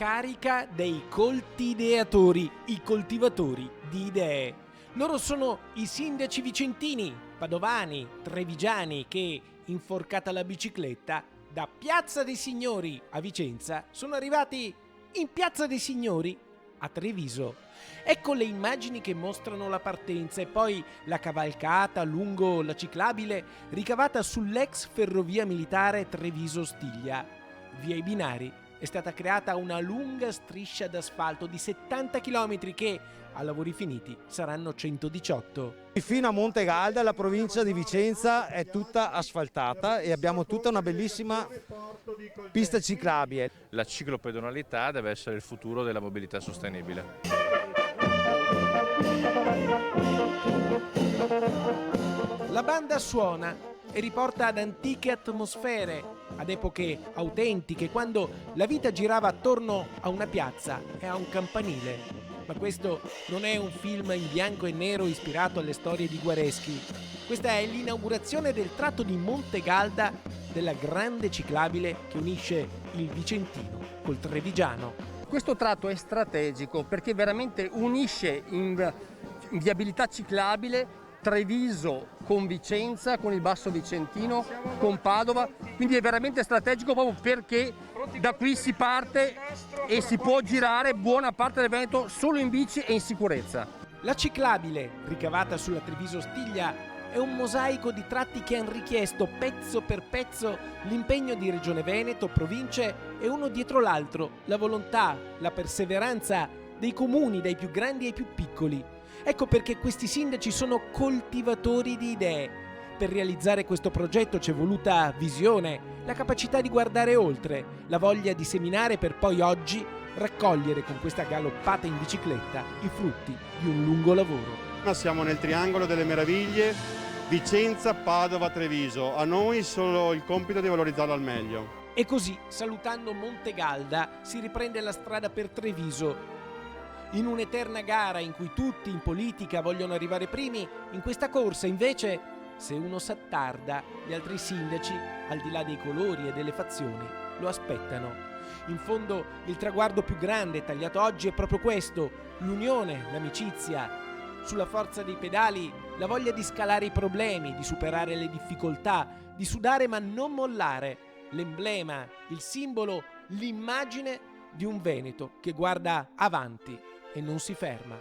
carica dei colti ideatori, i coltivatori di idee. Loro sono i sindaci vicentini, padovani, trevigiani che, inforcata la bicicletta, da Piazza dei Signori a Vicenza sono arrivati in Piazza dei Signori a Treviso. Ecco le immagini che mostrano la partenza e poi la cavalcata lungo la ciclabile ricavata sull'ex ferrovia militare Treviso-Stiglia. Via i binari è stata creata una lunga striscia d'asfalto di 70 km che, a lavori finiti, saranno 118. Fino a Montegalda la provincia di Vicenza è tutta asfaltata e abbiamo tutta una bellissima pista ciclabile. La ciclopedonalità deve essere il futuro della mobilità sostenibile. La banda suona e riporta ad antiche atmosfere, ad epoche autentiche, quando la vita girava attorno a una piazza e a un campanile. Ma questo non è un film in bianco e nero ispirato alle storie di Guareschi. Questa è l'inaugurazione del tratto di Montegalda della grande ciclabile che unisce il Vicentino col Trevigiano. Questo tratto è strategico perché veramente unisce in viabilità ciclabile Treviso con Vicenza, con il Basso Vicentino, con Padova, quindi è veramente strategico proprio perché da qui si parte e si può girare buona parte del Veneto solo in bici e in sicurezza. La ciclabile, ricavata sulla Treviso-Stiglia, è un mosaico di tratti che hanno richiesto pezzo per pezzo l'impegno di Regione Veneto, province e uno dietro l'altro, la volontà, la perseveranza dei comuni, dai più grandi ai più piccoli. Ecco perché questi sindaci sono coltivatori di idee. Per realizzare questo progetto c'è voluta visione, la capacità di guardare oltre, la voglia di seminare per poi oggi raccogliere con questa galoppata in bicicletta i frutti di un lungo lavoro. Siamo nel triangolo delle meraviglie, Vicenza, Padova, Treviso. A noi solo il compito di valorizzarlo al meglio. E così, salutando Montegalda, si riprende la strada per Treviso. In un'eterna gara in cui tutti in politica vogliono arrivare primi, in questa corsa invece, se uno s'attarda, gli altri sindaci, al di là dei colori e delle fazioni, lo aspettano. In fondo, il traguardo più grande tagliato oggi è proprio questo: l'unione, l'amicizia. Sulla forza dei pedali, la voglia di scalare i problemi, di superare le difficoltà, di sudare ma non mollare. L'emblema, il simbolo, l'immagine di un Veneto che guarda avanti e non si ferma.